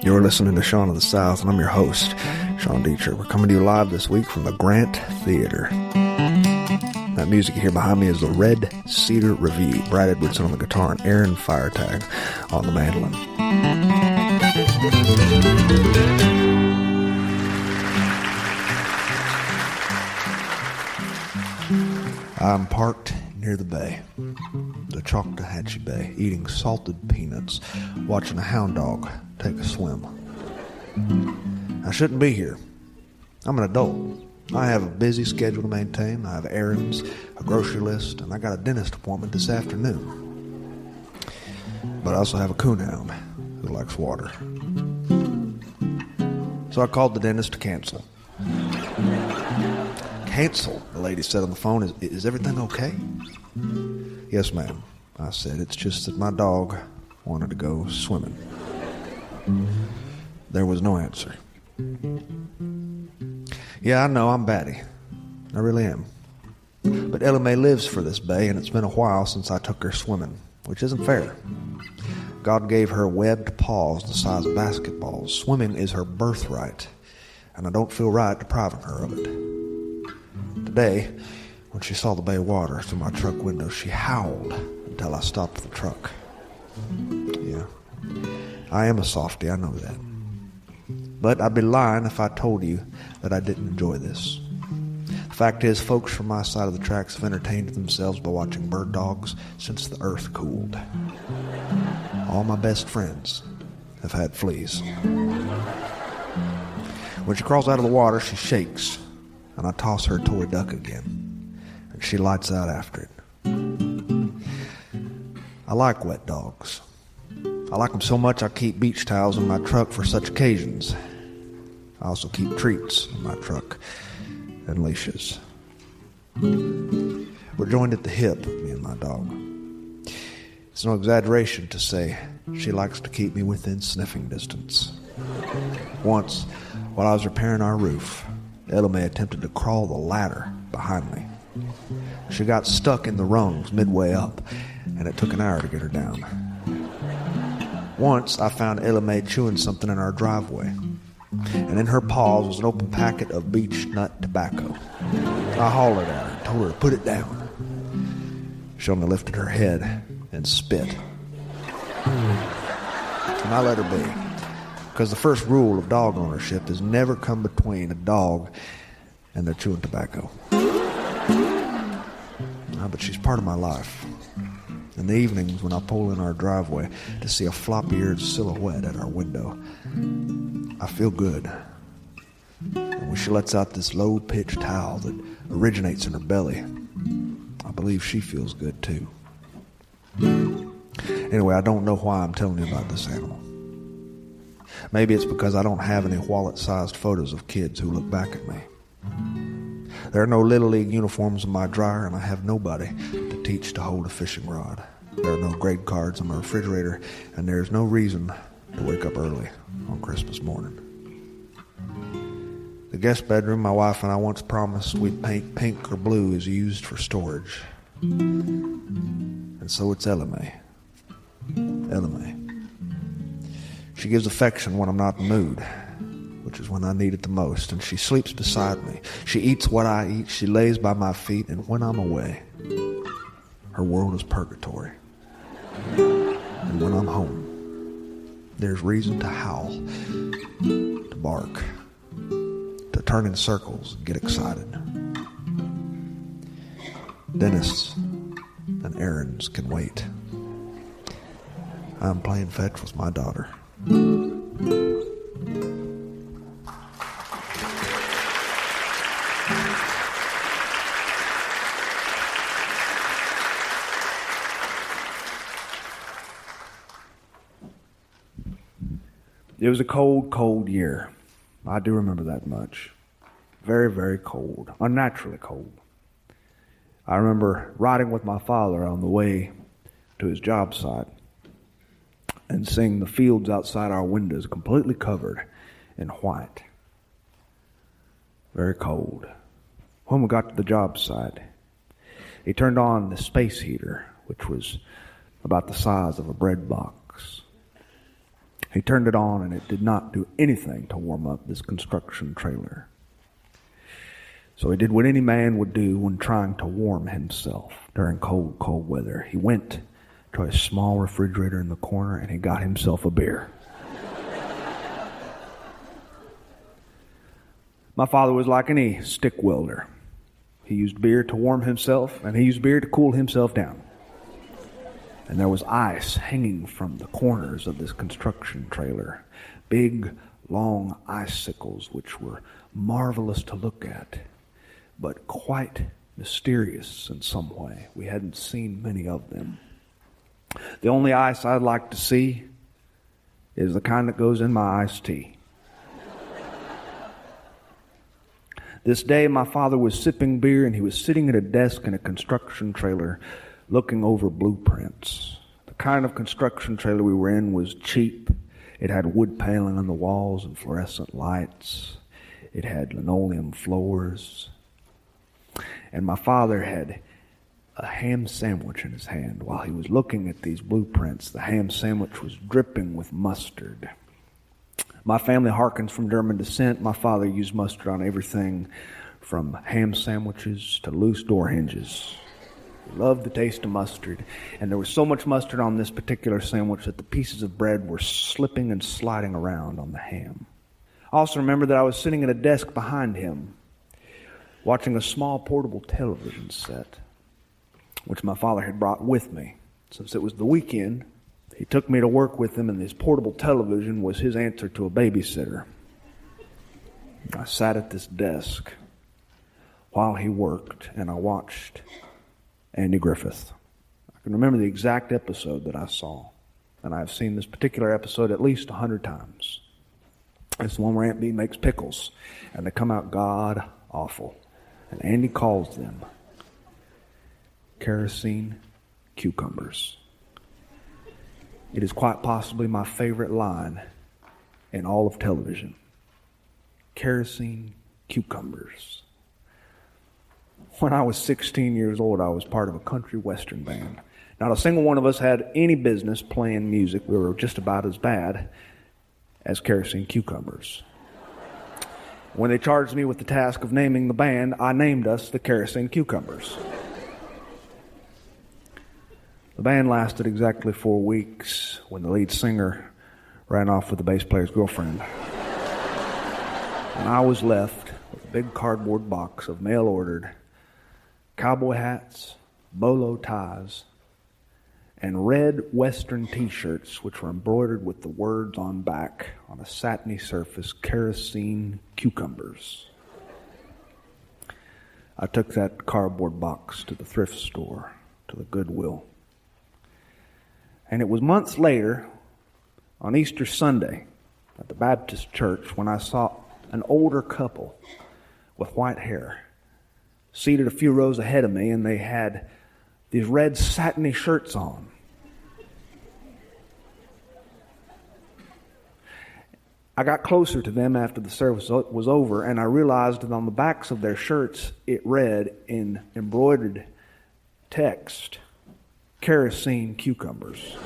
You're listening to Shaun of the South, and I'm your host, Shaun Dietrich. We're coming to you live this week from the Grant Theater. That music you hear behind me is the Red Cedar Review. Brad Edwardson on the guitar and Aaron Firetag on the mandolin. I'm parked near the bay, the Choctawhatchee Bay, eating salted peanuts, watching a hound dog take a swim. I shouldn't be here. I'm an adult. I have a busy schedule to maintain. I have errands, a grocery list, and I got a dentist appointment this afternoon. But I also have a coonhound who likes water. So I called the dentist to cancel. Cancel, the lady said on the phone. Is everything okay? Yes, ma'am, I said. It's just that my dog wanted to go swimming. There was no answer. Yeah, I know, I'm batty. I really am. But Ella Mae lives for this bay, and it's been a while since I took her swimming, which isn't fair. God gave her webbed paws the size of basketballs. Swimming is her birthright, and I don't feel right depriving her of it. Today, when she saw the bay water through my truck window, she howled until I stopped the truck. Yeah, I am a softie, I know that. But I'd be lying if I told you that I didn't enjoy this. The fact is, folks from my side of the tracks have entertained themselves by watching bird dogs since the earth cooled. All my best friends have had fleas. When she crawls out of the water, she shakes, and I toss her toy duck again, and she lights out after it. I like wet dogs. I like them so much I keep beach towels in my truck for such occasions. I also keep treats in my truck and leashes. We're joined at the hip, me and my dog. It's no exaggeration to say she likes to keep me within sniffing distance. Once, while I was repairing our roof, Ella Mae attempted to crawl the ladder behind me. She got stuck in the rungs midway up, and it took an hour to get her down. Once, I found Ella Mae chewing something in our driveway, and in her paws was an open packet of beech nut tobacco. I hollered at her and told her to put it down. She only lifted her head and spit. And I let her be, because the first rule of dog ownership is never come between a dog and their chewing tobacco. But she's part of my life. In the evenings when I pull in our driveway to see a flop-eared silhouette at our window, I feel good. And when she lets out this low-pitched howl that originates in her belly, I believe she feels good too. Anyway, I don't know why I'm telling you about this animal. Maybe it's because I don't have any wallet-sized photos of kids who look back at me. There are no Little League uniforms in my dryer, and I have nobody to teach to hold a fishing rod. There are no grade cards on my refrigerator, and there is no reason to wake up early on Christmas morning. The guest bedroom my wife and I once promised we'd paint pink or blue is used for storage. And so it's Ella Mae. Ella Mae. She gives affection when I'm not in the mood, which is when I need it the most, and she sleeps beside me. She eats what I eat, she lays by my feet, and when I'm away, her world is purgatory. And when I'm home, there's reason to howl, to bark, to turn in circles and get excited. Dentists and errands can wait. I'm playing fetch with my daughter. It was a cold, cold year. I do remember that much. Very, very cold. Unnaturally cold. I remember riding with my father on the way to his job site and seeing the fields outside our windows completely covered in white. Very cold. When we got to the job site, he turned on the space heater, which was about the size of a bread box. He turned it on, and it did not do anything to warm up this construction trailer. So he did what any man would do when trying to warm himself during cold, cold weather. He went to a small refrigerator in the corner, and he got himself a beer. My father was like any stick welder. He used beer to warm himself, and he used beer to cool himself down. And there was ice hanging from the corners of this construction trailer. Big, long icicles, which were marvelous to look at, but quite mysterious in some way. We hadn't seen many of them. The only ice I'd like to see is the kind that goes in my iced tea. This day, my father was sipping beer, and he was sitting at a desk in a construction trailer looking over blueprints. The kind of construction trailer we were in was cheap. It had wood paneling on the walls and fluorescent lights. It had linoleum floors. And my father had a ham sandwich in his hand. While he was looking at these blueprints, the ham sandwich was dripping with mustard. My family harkens from German descent. My father used mustard on everything from ham sandwiches to loose door hinges. He loved the taste of mustard, and there was so much mustard on this particular sandwich that the pieces of bread were slipping and sliding around on the ham. I also remember that I was sitting at a desk behind him, watching a small portable television set, which my father had brought with me. Since it was the weekend, he took me to work with him, and this portable television was his answer to a babysitter. I sat at this desk while he worked, and I watched Andy Griffith. I can remember the exact episode that I saw, and I've seen this particular episode at least 100 times. It's the one where Aunt Bee makes pickles, and they come out god-awful. And Andy calls them kerosene cucumbers. It is quite possibly my favorite line in all of television. Kerosene cucumbers. When I was 16 years old, I was part of a country western band. Not a single one of us had any business playing music. We were just about as bad as kerosene cucumbers. When they charged me with the task of naming the band, I named us the Kerosene Cucumbers. The band lasted exactly 4 weeks when the lead singer ran off with the bass player's girlfriend. And I was left with a big cardboard box of mail-ordered cowboy hats, bolo ties, and red Western t-shirts which were embroidered with the words on back on a satiny surface, kerosene cucumbers. I took that cardboard box to the thrift store, to the Goodwill. And it was months later, on Easter Sunday, at the Baptist church, when I saw an older couple with white hair seated a few rows ahead of me, and they had these red satiny shirts on. I got closer to them after the service was over, and I realized that on the backs of their shirts it read in embroidered text, kerosene cucumbers.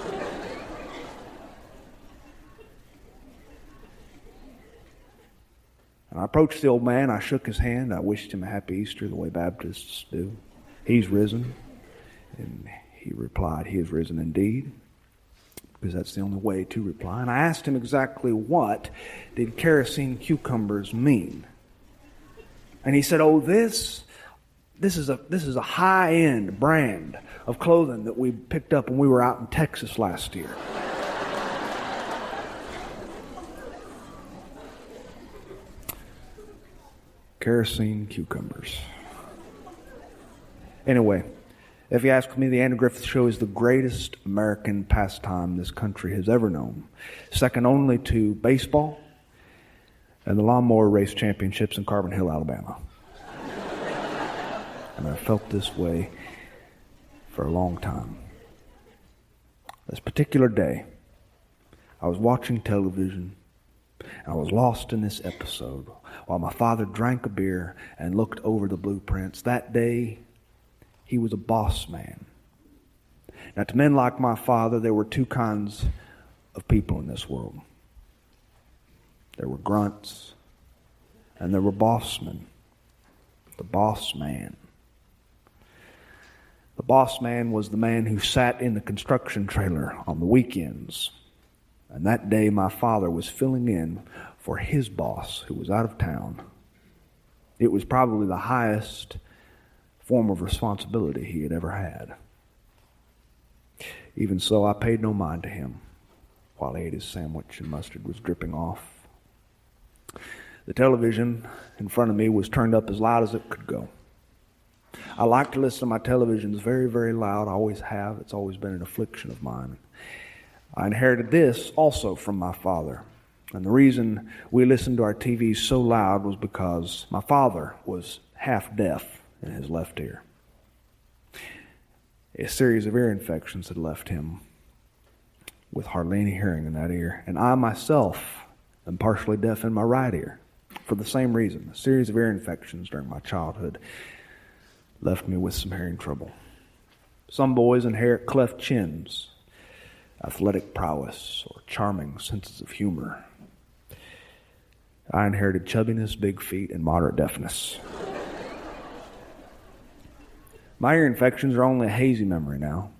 And I approached the old man, I shook his hand, I wished him a happy Easter the way Baptists do. He's risen. And he replied, he is risen indeed. Because that's the only way to reply. And I asked him exactly what did kerosene cucumbers mean. And he said, oh, this is a high-end brand of clothing that we picked up when we were out in Texas last year. Kerosene cucumbers. Anyway, if you ask me, the Andy Griffith Show is the greatest American pastime this country has ever known. Second only to baseball and the lawnmower race championships in Carbon Hill, Alabama. And I've felt this way for a long time. This particular day, I was watching television, and I was lost in this episode while my father drank a beer and looked over the blueprints. That day, he was a boss man. Now, to men like my father, there were two kinds of people in this world. there were grunts, and there were bossmen. The boss man. The boss man was the man who sat in the construction trailer on the weekends. And that day my father was filling in for his boss who was out of town. It was probably the highest form of responsibility he had ever had. Even so, I paid no mind to him while he ate his sandwich and mustard was dripping off. The television in front of me was turned up as loud as it could go. I like to listen to my televisions very, very loud. I always have. It's always been an affliction of mine. I inherited this also from my father. And the reason we listened to our TV so loud was because my father was half deaf in his left ear. A series of ear infections had left him with hardly any hearing in that ear. And I myself am partially deaf in my right ear for the same reason. A series of ear infections during my childhood left me with some hearing trouble. Some boys inherit cleft chins, athletic prowess, or charming senses of humor. I inherited chubbiness, big feet, and moderate deafness. My ear infections are only a hazy memory now.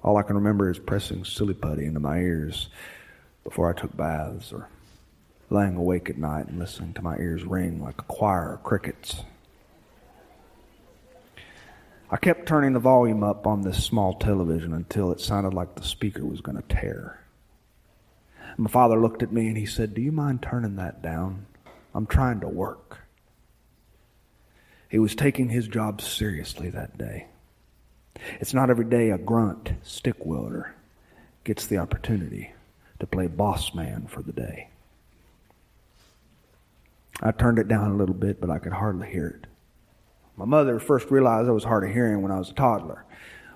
All I can remember is pressing silly putty into my ears before I took baths, or laying awake at night and listening to my ears ring like a choir of crickets. I kept turning the volume up on this small television until it sounded like the speaker was going to tear. My father looked at me and he said, "Do you mind turning that down? I'm trying to work." He was taking his job seriously that day. It's not every day a grunt stick welder gets the opportunity to play boss man for the day. I turned it down a little bit, but I could hardly hear it. My mother first realized I was hard of hearing when I was a toddler.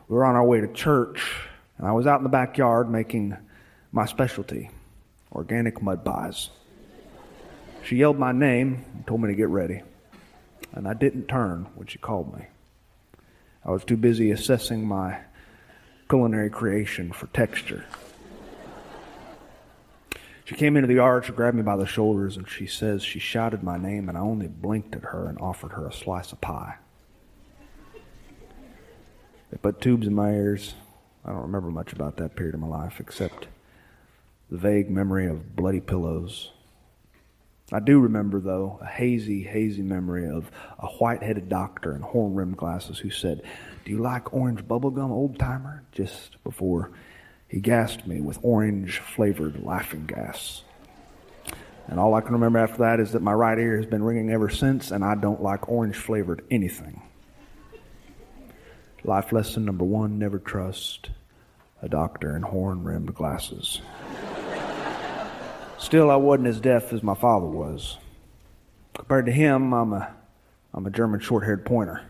We were on our way to church, and I was out in the backyard making my specialty, organic mud pies. She yelled my name and told me to get ready, and I didn't turn when she called me. I was too busy assessing my culinary creation for texture. She came into the yard, she grabbed me by the shoulders, and she says she shouted my name, and I only blinked at her and offered her a slice of pie. They put tubes in my ears. I don't remember much about that period of my life, except the vague memory of bloody pillows. I do remember, though, a hazy, hazy memory of a white-headed doctor in horn-rimmed glasses who said, "Do you like orange bubblegum, old-timer?" just before he gassed me with orange-flavored laughing gas. And all I can remember after that is that my right ear has been ringing ever since, and I don't like orange-flavored anything. Life lesson number 1, never trust a doctor in horn-rimmed glasses. Still, I wasn't as deaf as my father was. Compared to him, I'm a German short-haired pointer.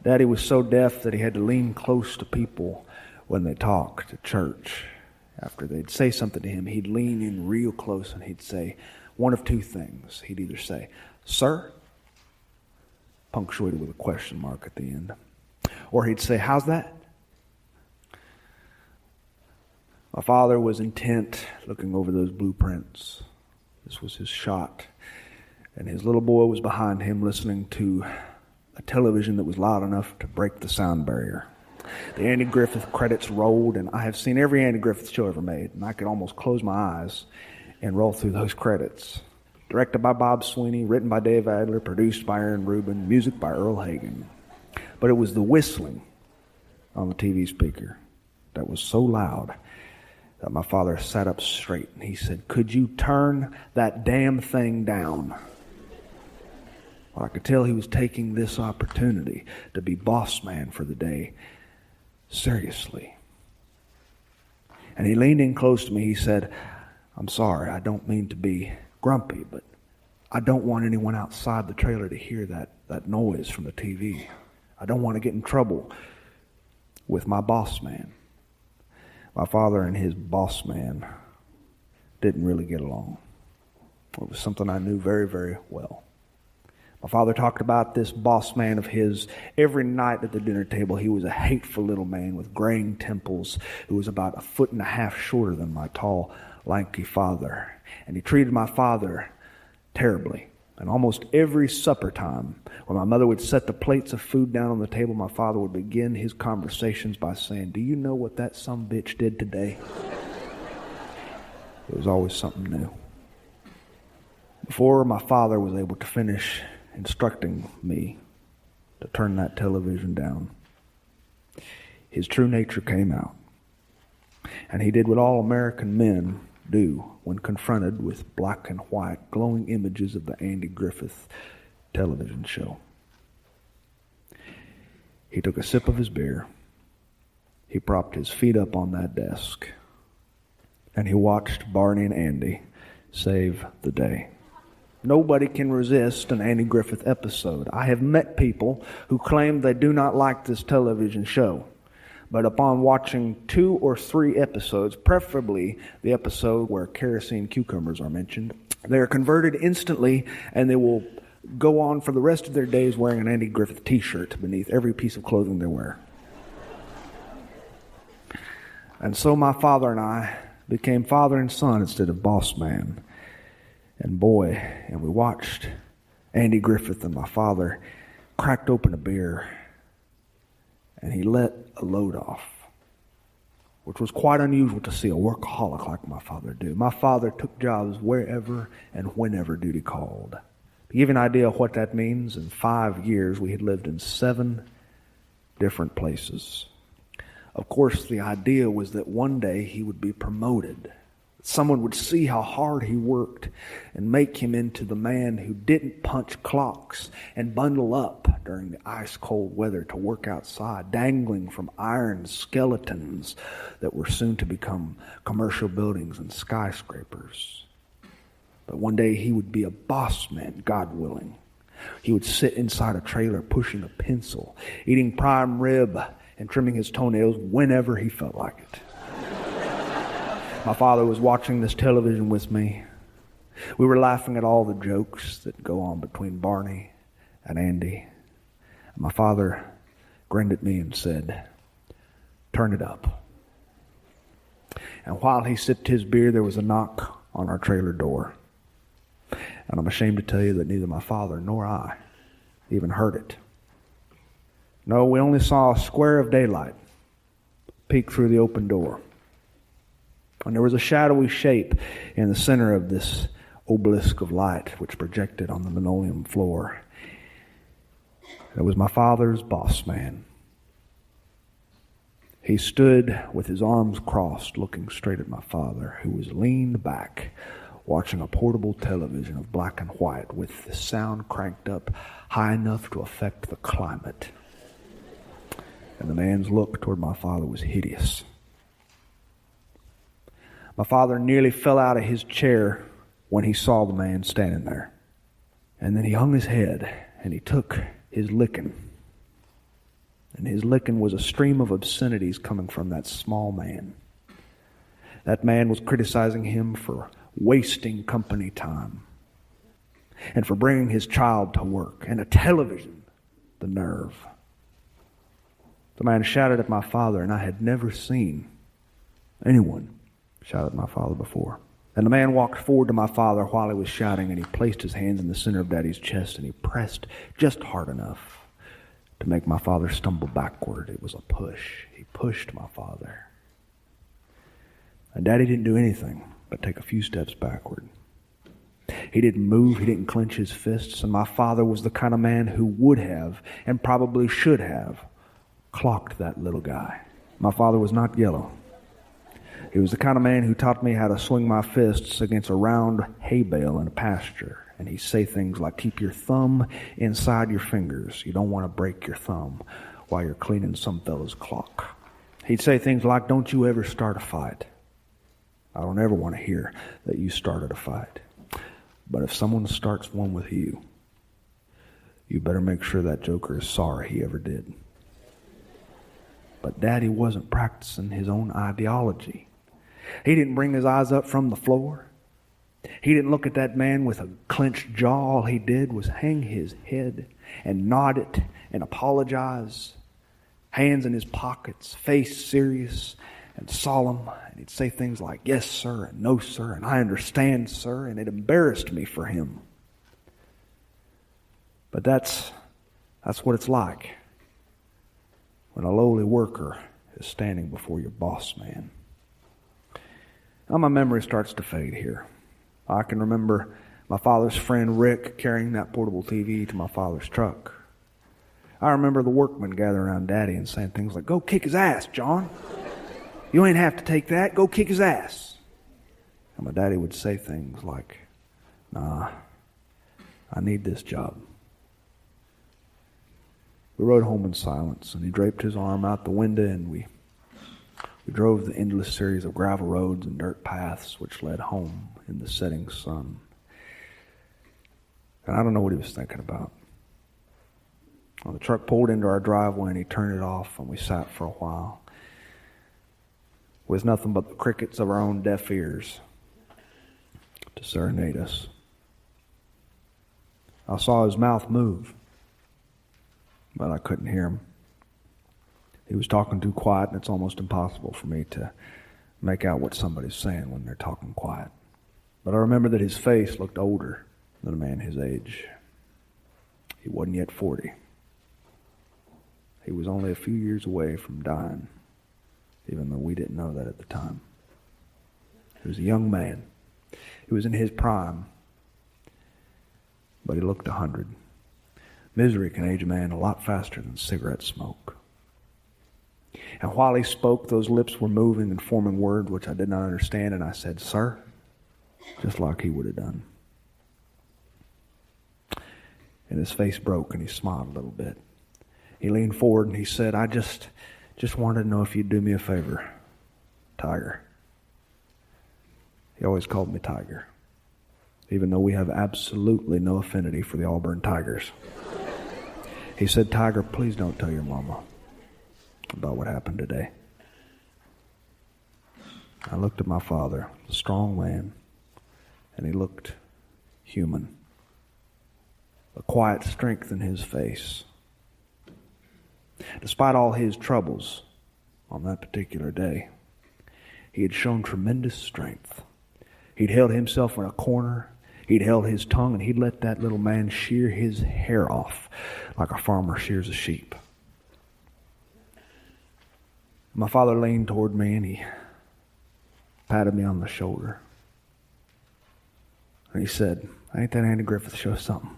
Daddy was so deaf that he had to lean close to people when they talked at church. After they'd say something to him, he'd lean in real close and he'd say one of two things. He'd either say, "Sir," punctuated with a question mark at the end, or he'd say, "How's that?" My father was intent looking over those blueprints. This was his shot. And his little boy was behind him listening to a television that was loud enough to break the sound barrier. The Andy Griffith credits rolled, and I have seen every Andy Griffith show ever made, and I could almost close my eyes and roll through those credits. Directed by Bob Sweeney, written by Dave Adler, produced by Aaron Rubin, music by Earl Hagen. But it was the whistling on the TV speaker that was so loud that my father sat up straight and he said, "Could you turn that damn thing down?" Well, I could tell he was taking this opportunity to be boss man for the day seriously. And he leaned in close to me. He said, "I'm sorry, I don't mean to be grumpy, but I don't want anyone outside the trailer to hear that noise from the TV. I don't want to get in trouble with my boss man." My father and his boss man didn't really get along. It was something I knew very, very well. My father talked about this boss man of his every night at the dinner table. He was a hateful little man with graying temples who was about 1.5 feet shorter than my tall, lanky father. And he treated my father terribly. And almost every supper time, when my mother would set the plates of food down on the table, my father would begin his conversations by saying, "Do you know what that sumbitch did today?" It was always something new. Before my father was able to finish instructing me to turn that television down, his true nature came out. And he did what all American men do when confronted with black and white glowing images of the Andy Griffith television show. He took a sip of his beer, he propped his feet up on that desk, and he watched Barney and Andy save the day. Nobody can resist an Andy Griffith episode. I have met people who claim they do not like this television show. But upon watching 2 or 3 episodes, preferably the episode where kerosene cucumbers are mentioned, they are converted instantly, and they will go on for the rest of their days wearing an Andy Griffith t-shirt beneath every piece of clothing they wear. And so my father and I became father and son instead of boss man. And boy, and we watched Andy Griffith, and my father cracked open a beer and he let a load off, which was quite unusual to see a workaholic like my father do. My father took jobs wherever and whenever duty called. To give you an idea of what that means, in 5 years we had lived in 7 different places. Of course, the idea was that one day he would be promoted. Someone would see how hard he worked and make him into the man who didn't punch clocks and bundle up during the ice-cold weather to work outside, dangling from iron skeletons that were soon to become commercial buildings and skyscrapers. But one day he would be a boss man, God willing. He would sit inside a trailer pushing a pencil, eating prime rib and trimming his toenails whenever he felt like it. My father was watching this television with me. We were laughing at all the jokes that go on between Barney and Andy. And my father grinned at me and said, "Turn it up." And while he sipped his beer, there was a knock on our trailer door. And I'm ashamed to tell you that neither my father nor I even heard it. No, we only saw a square of daylight peek through the open door. And there was a shadowy shape in the center of this obelisk of light which projected on the linoleum floor. It was my father's boss man. He stood with his arms crossed, looking straight at my father, who was leaned back, watching a portable television of black and white with the sound cranked up high enough to affect the climate. And the man's look toward my father was hideous. My father nearly fell out of his chair when he saw the man standing there. And then he hung his head and he took his licking. And his licking was a stream of obscenities coming from that small man. That man was criticizing him for wasting company time and for bringing his child to work, and a television, the nerve. The man shouted at my father, and I had never seen anyone shout at my father before. And the man walked forward to my father while he was shouting, and he placed his hands in the center of Daddy's chest, and he pressed just hard enough to make my father stumble backward. It was a push. He pushed my father. And Daddy didn't do anything but take a few steps backward. He didn't move. He didn't clench his fists. And my father was the kind of man who would have, and probably should have, clocked that little guy. My father was not yellow. He was the kind of man who taught me how to swing my fists against a round hay bale in a pasture. And he'd say things like, "Keep your thumb inside your fingers. You don't want to break your thumb while you're cleaning some fella's clock." He'd say things like, "Don't you ever start a fight. I don't ever want to hear that you started a fight. But if someone starts one with you, you better make sure that joker is sorry he ever did." But Daddy wasn't practicing his own ideology. He didn't bring his eyes up from the floor. He didn't look at that man with a clenched jaw. All he did was hang his head and nod it and apologize. Hands in his pockets, face serious and solemn. And he'd say things like, "Yes, sir," and "No, sir," and "I understand, sir." And it embarrassed me for him. But that's what it's like when a lowly worker is standing before your boss man. Now my memory starts to fade here. I can remember my father's friend Rick carrying that portable TV to my father's truck. I remember the workmen gathering around Daddy and saying things like, "Go kick his ass, John. You ain't have to take that. Go kick his ass." And my daddy would say things like, "Nah, I need this job." We rode home in silence, and he draped his arm out the window, and we drove the endless series of gravel roads and dirt paths which led home in the setting sun. And I don't know what he was thinking about. Well, the truck pulled into our driveway, and he turned it off, and we sat for a while with nothing but the crickets of our own deaf ears to serenade us. I saw his mouth move, but I couldn't hear him. He was talking too quiet, and it's almost impossible for me to make out what somebody's saying when they're talking quiet. But I remember that his face looked older than a man his age. He wasn't yet 40. He was only a few years away from dying, even though we didn't know that at the time. He was a young man. He was in his prime, but he looked 100. Misery can age a man a lot faster than cigarette smoke. And while he spoke, those lips were moving and forming words which I did not understand, and I said, "Sir," just like he would have done. And his face broke, and he smiled a little bit. He leaned forward and he said, "I just wanted to know if you'd do me a favor, Tiger." He always called me Tiger, even though we have absolutely no affinity for the Auburn Tigers. He said, "Tiger, please don't tell your mama about what happened today." I looked at my father, a strong man, and he looked human. A quiet strength in his face. Despite all his troubles on that particular day, he had shown tremendous strength. He'd held himself in a corner. He'd held his tongue, and he'd let that little man shear his hair off like a farmer shears a sheep. My father leaned toward me, and he patted me on the shoulder. And he said, "Ain't that Andy Griffith show something?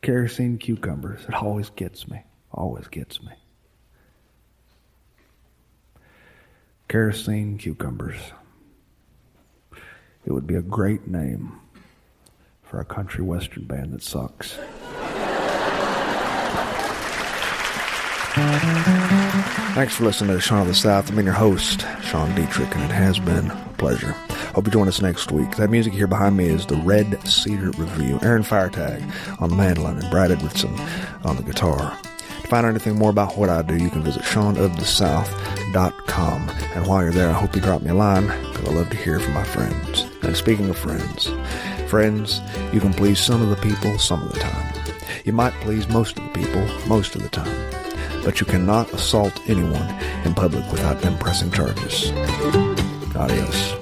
Kerosene cucumbers, it always gets me, always gets me." Kerosene cucumbers. It would be a great name for a country western band that sucks. Thanks for listening to Sean of the South. I'm your host, Sean Dietrich, and it has been a pleasure. Hope you join us next week. That music here behind me is the Red Cedar Review. Aaron Firetag on the mandolin and Brad Edwardson on the guitar. To find out anything more about what I do, you can visit SeanoftheSouth.com. And while you're there, I hope you drop me a line, because I love to hear from my friends. And speaking of friends, you can please some of the people some of the time. You might please most of the people most of the time. But you cannot assault anyone in public without them pressing charges. Adios.